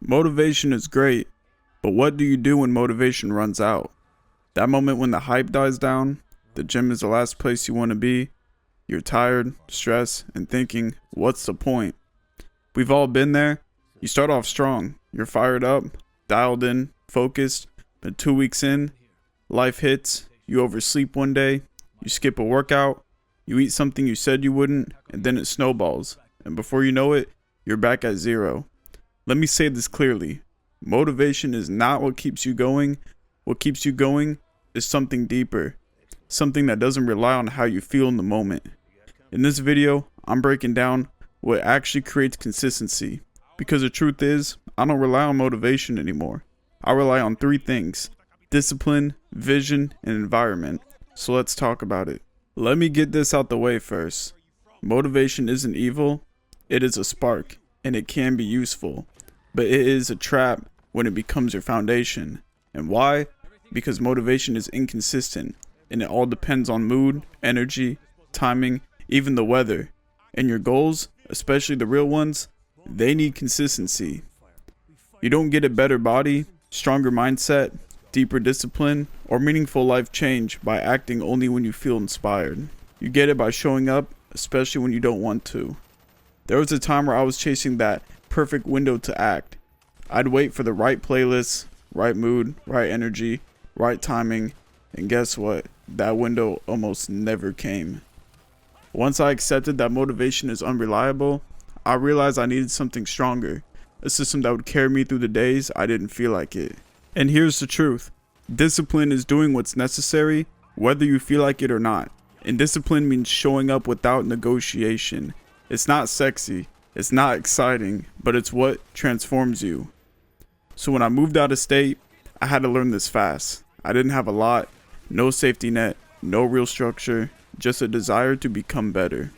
Motivation is great, but what do you do when motivation runs out? That moment when the hype dies down, the gym is the last place you want to be, you're tired, stressed, and thinking, what's the point? We've all been there. You start off strong, you're fired up, dialed in, focused, but 2 weeks in, life hits, you oversleep one day, you skip a workout, you eat something you said you wouldn't, and then it snowballs, and before you know it, you're back at zero. Let me say this clearly. Motivation is not what keeps you going. What keeps you going is something deeper. Something that doesn't rely on how you feel in the moment. In this video, I'm breaking down what actually creates consistency. Because the truth is, I don't rely on motivation anymore. I rely on 3 things: discipline, vision, and environment. So let's talk about it. Let me get this out the way first. Motivation isn't evil. It is a spark, and it can be useful. But it is a trap when it becomes your foundation. And why? Because motivation is inconsistent, and it all depends on mood, energy, timing, even the weather. And your goals, especially the real ones, they need consistency. You don't get a better body, stronger mindset, deeper discipline, or meaningful life change by acting only when you feel inspired. You get it by showing up, especially when you don't want to. There was a time where I was chasing that perfect window to act. I'd wait for the right playlist, right mood, right energy, right timing, and guess what? That window almost never came. Once I accepted that motivation is unreliable, I realized I needed something stronger, a system that would carry me through the days I didn't feel like it. And here's the truth. Discipline is doing what's necessary, whether you feel like it or not. And discipline means showing up without negotiation. It's not sexy. It's not exciting, but it's what transforms you. So when I moved out of state, I had to learn this fast. I didn't have a lot, no safety net, no real structure, just a desire to become better.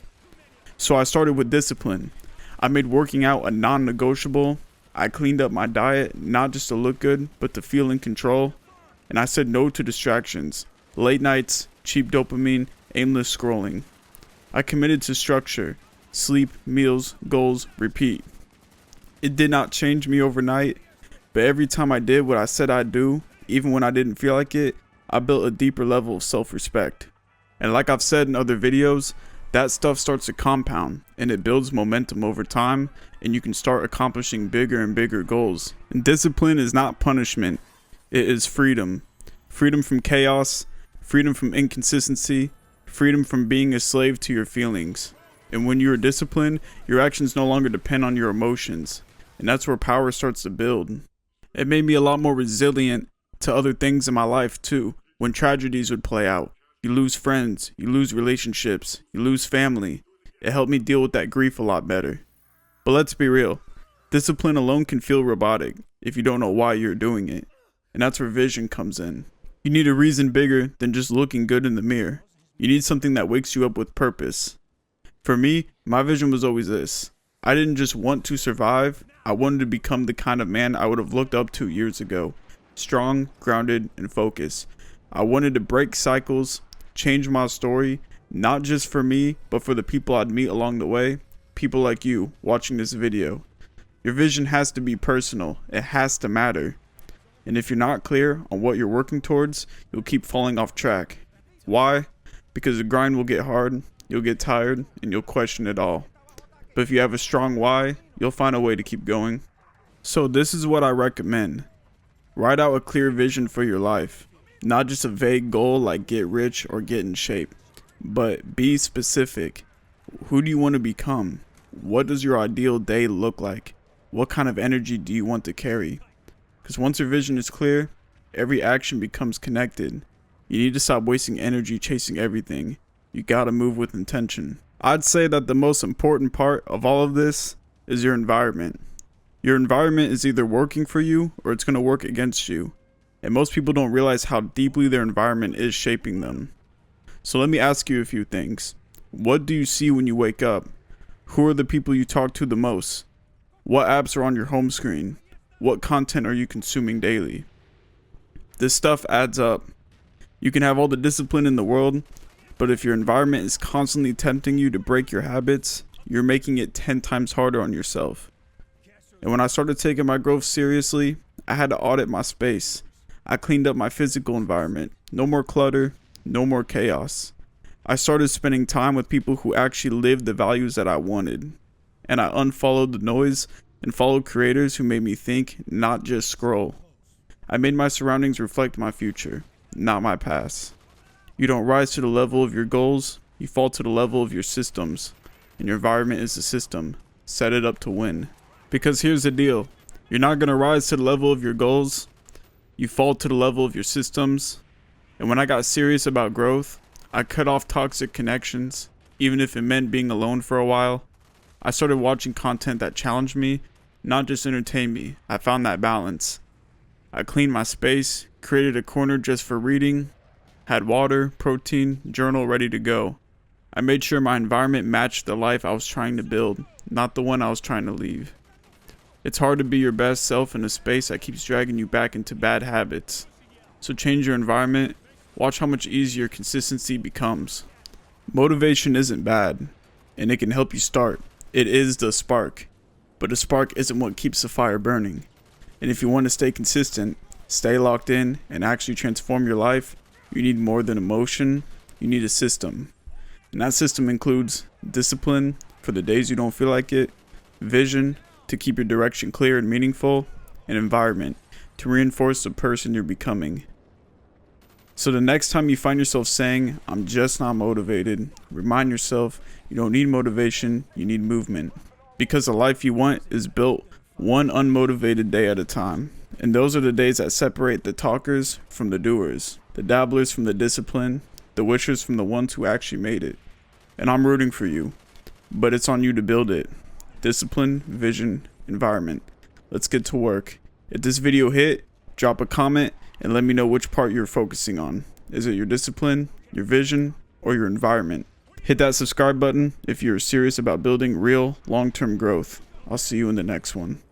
So I started with discipline. I made working out a non-negotiable. I cleaned up my diet, not just to look good, but to feel in control. And I said no to distractions, late nights, cheap dopamine, aimless scrolling. I committed to structure. Sleep, meals, goals, repeat. It did not change me overnight, but every time I did what I said I'd do, even when I didn't feel like it, I built a deeper level of self-respect. And like I've said in other videos, that stuff starts to compound, and it builds momentum over time, and you can start accomplishing bigger and bigger goals. And discipline is not punishment, it is freedom. Freedom from chaos, freedom from inconsistency, freedom from being a slave to your feelings. And when you're disciplined, your actions no longer depend on your emotions. And that's where power starts to build. It made me a lot more resilient to other things in my life too. When tragedies would play out, you lose friends, you lose relationships, you lose family. It helped me deal with that grief a lot better. But let's be real. Discipline alone can feel robotic if you don't know why you're doing it. And that's where vision comes in. You need a reason bigger than just looking good in the mirror. You need something that wakes you up with purpose. For me, my vision was always this. I didn't just want to survive, I wanted to become the kind of man I would have looked up to years ago. Strong, grounded, and focused. I wanted to break cycles, change my story, not just for me, but for the people I'd meet along the way. People like you, watching this video. Your vision has to be personal, it has to matter. And if you're not clear on what you're working towards, you'll keep falling off track. Why? Because the grind will get hard. You'll get tired, and you'll question it all. But if you have a strong why, you'll find a way to keep going. So this is what I recommend. Write out a clear vision for your life. Not just a vague goal like get rich or get in shape. But be specific. Who do you want to become? What does your ideal day look like? What kind of energy do you want to carry? Because once your vision is clear, every action becomes connected. You need to stop wasting energy chasing everything. You gotta move with intention. I'd say that the most important part of all of this is your environment. Your environment is either working for you or it's gonna work against you. And most people don't realize how deeply their environment is shaping them. So let me ask you a few things. What do you see when you wake up? Who are the people you talk to the most? What apps are on your home screen? What content are you consuming daily? This stuff adds up. You can have all the discipline in the world, but if your environment is constantly tempting you to break your habits, you're making it 10 times harder on yourself. And when I started taking my growth seriously, I had to audit my space. I cleaned up my physical environment. No more clutter, no more chaos. I started spending time with people who actually lived the values that I wanted. And I unfollowed the noise and followed creators who made me think, not just scroll. I made my surroundings reflect my future, not my past. You don't rise to the level of your goals, you fall to the level of your systems. And your environment is the system. Set it up to win. Because here's the deal. You're not going to rise to the level of your goals. You fall to the level of your systems. And when I got serious about growth, I cut off toxic connections, even if it meant being alone for a while. I started watching content that challenged me, not just entertained me. I found that balance. I cleaned my space, created a corner just for reading, had water, protein, journal ready to go. I made sure my environment matched the life I was trying to build, not the one I was trying to leave. It's hard to be your best self in a space that keeps dragging you back into bad habits. So change your environment, watch how much easier consistency becomes. Motivation isn't bad, and it can help you start. It is the spark, but the spark isn't what keeps the fire burning. And if you want to stay consistent, stay locked in, and actually transform your life, you need more than emotion, you need a system. And that system includes discipline for the days you don't feel like it, vision to keep your direction clear and meaningful, and environment to reinforce the person you're becoming. So the next time you find yourself saying, I'm just not motivated, remind yourself you don't need motivation, you need movement. Because the life you want is built one unmotivated day at a time. And those are the days that separate the talkers from the doers, the dabblers from the discipline, the wishers from the ones who actually made it. And I'm rooting for you, but it's on you to build it. Discipline, vision, environment. Let's get to work. If this video hit, drop a comment and let me know which part you're focusing on. Is it your discipline, your vision, or your environment? Hit that subscribe button if you're serious about building real, long-term growth. I'll see you in the next one.